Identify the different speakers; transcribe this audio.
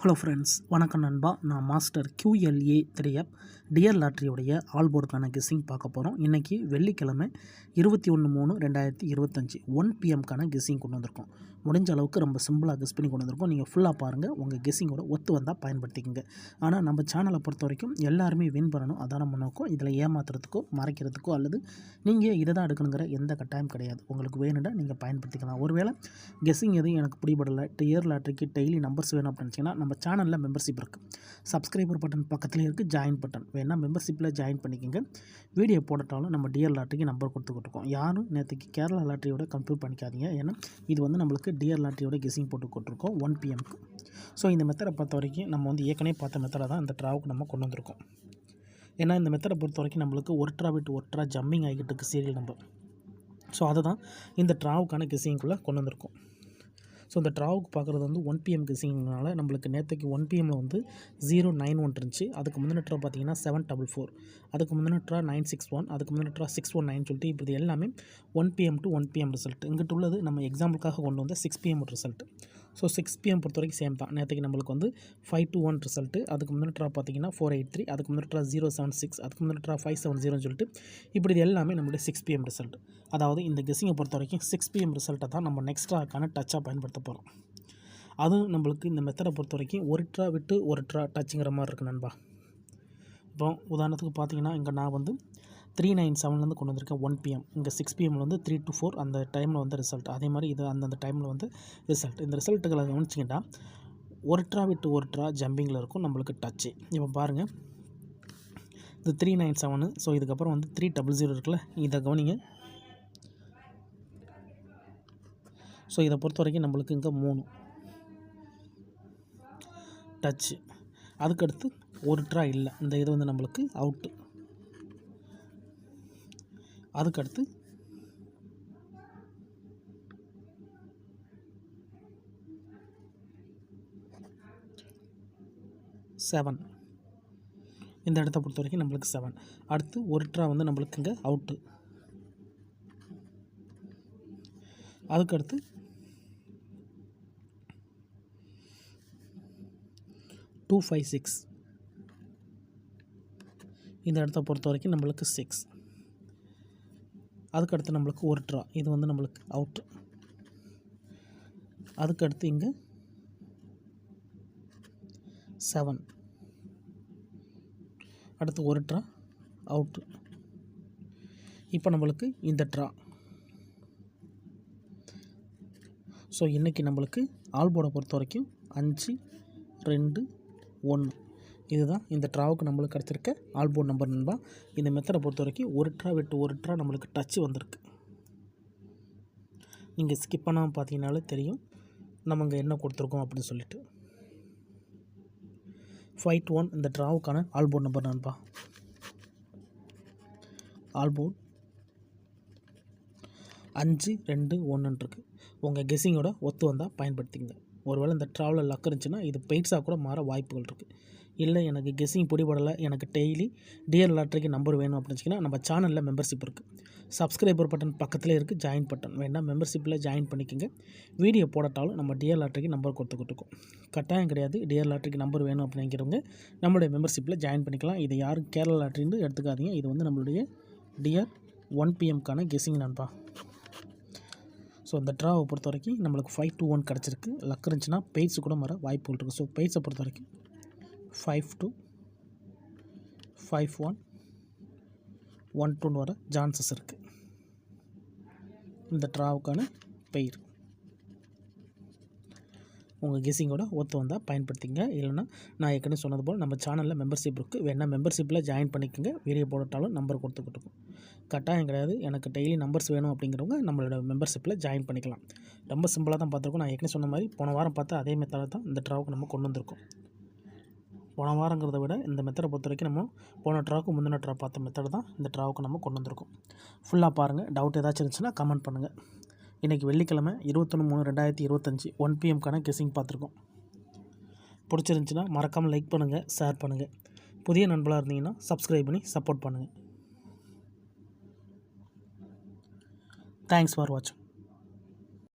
Speaker 1: Hello friends, வணக்கம் நண்பா. நான் மாஸ்டர் QLA 3 டியர் லாட்ரியோடைய ஆல்போர்டுக்கான கெஸ்ஸிங் பார்க்க போகிறோம். இன்றைக்கி வெள்ளிக்கிழமை 21/3/2025 1 PM கெஸ்ஸிங் கொண்டு வந்திருக்கோம். முடிஞ்ச அளவுக்கு ரொம்ப சிம்பிளாக கெஸ் பண்ணி கொண்டு வந்திருக்கோம். நீங்கள் ஃபுல்லாக பாருங்கள், உங்கள் கெஸ்ஸிங்கோட ஒத்து வந்தால் பயன்படுத்திக்கங்க. ஆனால் நம்ம சேனலை பொறுத்த வரைக்கும் எல்லாருமே வின் பண்ணணும், அதான் நம்ம நோக்கம். இதில் ஏமாத்துறதுக்கோ மறைக்கிறதுக்கோ அல்லது நீங்கள் இதை தான் எடுக்கணுங்கிற எந்த கட்டாயம் கிடையாது. உங்களுக்கு வேணும்னா நீங்கள் பயன்படுத்திக்கலாம். ஒருவேளை கெஸ்ஸிங் எதுவும் எனக்கு பிடிபடலை, டியர் லாட்ரிக்கு டெய்லி நம்பர்ஸ் வேணும் அப்படின்னு நினச்சிங்கன்னா நம்ம சேனலில் மெம்பர்ஷிப் இருக்குது. சப்ஸ்கிரைபர் பட்டன் பக்கத்துலேயே இருக்குது, ஜாயின் பட்டன் வேணால் மெம்பர்ஷிப்பில் ஜாயின் பண்ணிக்கோங்க. வீடியோ போடட்டாலும் நம்ம டியர் லாட்ரிக்கு நம்பர் கொடுத்துக்கிட்டுருக்கோம். யாரும் நேற்றுக்கு கேரளா லாட்ரியோட கம்ப்யூட் பண்ணிக்காதீங்க. ஏன்னா இது வந்து நம்மளுக்கு டியர் லாட்ரியோட கெஸ்ஸிங் போட்டு கொடுத்துருக்கோம் 1 PMக்கு. ஸோ இந்த மெத்தடை பொறுத்த வரைக்கும் நம்ம வந்து ஏற்கனவே பார்த்த மெத்தடை தான் இந்த ட்ராவுக்கு நம்ம கொண்டு வந்திருக்கோம். ஏன்னா இந்த மெத்தடை பொறுத்த வரைக்கும் நம்மளுக்கு ஒரு ட்ரா விட்டு ஒரு ட்ரா ஜம்மிங் ஆகிட்டு இருக்குது சீரியல் நம்பர். ஸோ அதை தான் இந்த ட்ராவுக்கான கெஸ்ஸிங்குள்ளே கொண்டு வந்திருக்கோம். ஸோ இந்த ட்ராவுக்கு பார்க்குறது வந்து 1 PM கெஸ்ஸிங்னால நம்மளுக்கு நேற்றுக்கு 1 PMல வந்து 091 இருந்துச்சு. அதுக்கு முந்தின ட்ரா பார்த்தீங்கன்னா 744, அதுக்கு முந்தின ட்ரா 961, அதுக்கு முந்தின ட்ரா 619 சொல்லிட்டு இப்போ இது எல்லாமே 1 PM to 1 PM ரிசல்ட். இங்கிட்ட உள்ளது நம்ம எக்ஸாம்பிளுக்காக கொண்டு வந்த 6 PM ரிசல்ட். ஸோ 6 PM பொறுத்த வரைக்கும் சேம் தான். நேற்றுக்கு நம்மளுக்கு வந்து 521 ரிசல்ட்டு, அதுக்கு முந்தின ட்ரா பார்த்தீங்கன்னா 483, அதுக்கு முந்தின ட்ரா 076, அதுக்கு முந்தின ட்ரா 570 சொல்லிட்டு இப்படி இது எல்லாமே நம்மளுடைய 6 PM ரிசல்ட். அதாவது இந்த கெஸ்ஸிங்கை பொறுத்த வரைக்கும் 6 PM ரிசல்ட்டை தான் நம்ம நெக்ஸ்ட் ட்ராக்கான டச்சாக பயன்படுத்த போகிறோம். அதுவும் நம்மளுக்கு இந்த மெத்தடை பொறுத்த வரைக்கும் ஒரு ட்ரா விட்டு ஒரு ட்ரா டச்சுங்கிற மாதிரி இருக்குது நண்பா. இப்போ உதாரணத்துக்கு பார்த்தீங்கன்னா இங்கே நான் வந்து 397 கொண்டு வந்திருக்கேன் 1 PM. இங்கே 6 PMல வந்து 3 to 4 அந்த டைமில் வந்து ரிசல்ட். அதே மாதிரி இது அந்தந்த டைமில் வந்து ரிசல்ட். இந்த ரிசல்ட்டுகளை கவனிச்சிங்கன்னா ஒரு ட்ரா விட்டு ஒரு ட்ரா ஜம்பிங்கில் இருக்கும் நம்மளுக்கு டச்சு. இப்போ பாருங்கள், இது 397. ஸோ இதுக்கப்புறம் வந்து 300 இருக்குல்ல, இதை கவனிங்க. ஸோ இதை பொறுத்த வரைக்கும் நம்மளுக்கு இங்கே 3 டச்சு. அதுக்கடுத்து ஒரு ட்ரா இல்லை, இந்த இது வந்து நம்மளுக்கு அவுட்டு. அதுக்கடுத்து 7, இந்த இடத்த பொறுத்த வரைக்கும் நம்மளுக்கு 7. அடுத்து ஒரு ட்ரா வந்து நம்மளுக்கு இங்கே அவுட்டு. அதுக்கடுத்து 256, இந்த இடத்த பொறுத்த வரைக்கும் நம்மளுக்கு 6. அதுக்கடுத்து நம்மளுக்கு ஒரு ட்ரா, இது வந்து நம்மளுக்கு அவுட்டு. அதுக்கடுத்து இங்கே 7, அடுத்து ஒரு ட்ரா அவுட்டு. இப்போ நம்மளுக்கு இந்த ட்ரா. ஸோ இன்றைக்கி நம்மளுக்கு ஆல்போர்டை பொறுத்த வரைக்கும் 5, 2, 1 இதுதான் இந்த ட்ராவுக்கு நம்மளுக்கு கிடச்சிருக்க ஆல்போர்ட் நம்பர் நண்பா. இந்த மெத்தடை பொறுத்த வரைக்கும் ஒரு ட்ரா விட்டு ஒரு ட்ரா நம்மளுக்கு டச்சு வந்திருக்கு. நீங்கள் ஸ்கிப் பண்ணாமல் பார்த்தீங்கனாலே தெரியும் நம்ம இங்கே என்ன கொடுத்துருக்கோம் அப்படின்னு சொல்லிட்டு. 521 இந்த ட்ராவுக்கான ஆல்போர்ட் நம்பர் நண்பா. ஆல்போர்ட் 5, 2, 1 இருக்குது. உங்கள் கெஸ்ஸிங்கோட ஒத்து வந்தால் பயன்படுத்திங்க. ஒருவேளை இந்த ட்ராவலில் லக் இருந்துச்சுன்னா இது பெய்ட்ஸாக கூட மாற வாய்ப்புகள் இருக்குது. இல்லை எனக்கு கெஸ்ஸிங் பிடிபடலை, எனக்கு டெய்லி டியர் லாட்ரிக்கு நம்பர் வேணும் அப்படின்னு வச்சிங்கன்னா நம்ம சேனலில் மெம்பர்ஷிப் இருக்குது. சப்ஸ்கிரைபர் பட்டன் பக்கத்தில் இருக்குது, ஜாயின் பட்டன் வேணால் மெம்பர்ஷிப்பில் ஜாயின் பண்ணிக்கோங்க. வீடியோ போடட்டாலும் நம்ம டியர் லாட்ரிக்கு நம்பர் கொடுத்துக்கிட்டுருக்கோம். கட்டாயம் கிடையாது, டியர் லாட்ரிக்கு நம்பர் வேணும் அப்படிங்கிறவங்க நம்மளுடைய மெம்பர்ஷிப்பில் ஜாயின் பண்ணிக்கலாம். இது யாரும் கேரளா லாட்ரின்னு எடுத்துக்காதீங்க. இது வந்து நம்மளுடைய டியர் 1 PMக்கான கெஸ்ஸிங் நண்பா. ஸோ இந்த ட்ராவை பொறுத்த வரைக்கும் நம்மளுக்கு 521 கிடச்சிருக்கு. லக் இருந்துச்சுன்னா பெய்ட்ஸு கூட மாற வாய்ப்புகள் இருக்குது. ஸோ பெய்ட்ஸை பொறுத்த வரைக்கும் 52, 51, 12 வர சான்சஸ் இருக்குது. இந்த ட்ராவுக்கான பெயர் உங்கள் கெஸ்ஸிங்கோட ஒத்து வந்தால் பயன்படுத்திங்க. இல்லைனா நான் ஏற்கனவே சொன்னது போல் நம்ம சேனலில் மெம்பர்ஷிப் இருக்குது, வேணால் மெம்பர்ஷிப்பில் ஜாயின் பண்ணிக்கோங்க. வீடியோ போடட்டாலும் நம்பர் கொடுத்துக்கிட்டுருக்கோம். கட்டாயம் கிடையாது, எனக்கு டெய்லி நம்பர்ஸ் வேணும் அப்படிங்கிறவங்க நம்மளோட மெம்பர்ஷிப்பில் ஜாயின் பண்ணிக்கலாம். ரொம்ப சிம்பிளாக தான் பார்த்துருக்கோம். நான் ஏற்கனவே சொன்ன மாதிரி போன வாரம் பார்த்து அதே மெத்தடை தான் இந்த ட்ராவுக்கு நம்ம கொண்டு வந்திருக்கோம். போன வாரங்கிறத விட இந்த மெத்தடை பொறுத்த வரைக்கும் நம்ம போன ட்ராவுக்கு முந்தின ட்ரா பார்த்த மெத்தடை தான் இந்த ட்ராவுக்கு நம்ம கொண்டு வந்திருக்கோம். ஃபுல்லாக பாருங்கள். டவுட் ஏதாச்சும் இருந்துச்சுன்னா கமெண்ட் பண்ணுங்கள். இன்றைக்கி வெள்ளிக்கிழமை 21/3/2025 1 PMக்கான கெஸ்ஸிங் பார்த்துருக்கோம். பிடிச்சிருந்துச்சின்னா மறக்காமல் லைக் பண்ணுங்கள், ஷேர் பண்ணுங்கள். புதிய நண்பர்களாக இருந்தீங்கன்னா சப்ஸ்கிரைப் பண்ணி சப்போர்ட் பண்ணுங்கள். தேங்க்ஸ் ஃபார் வாட்சிங்.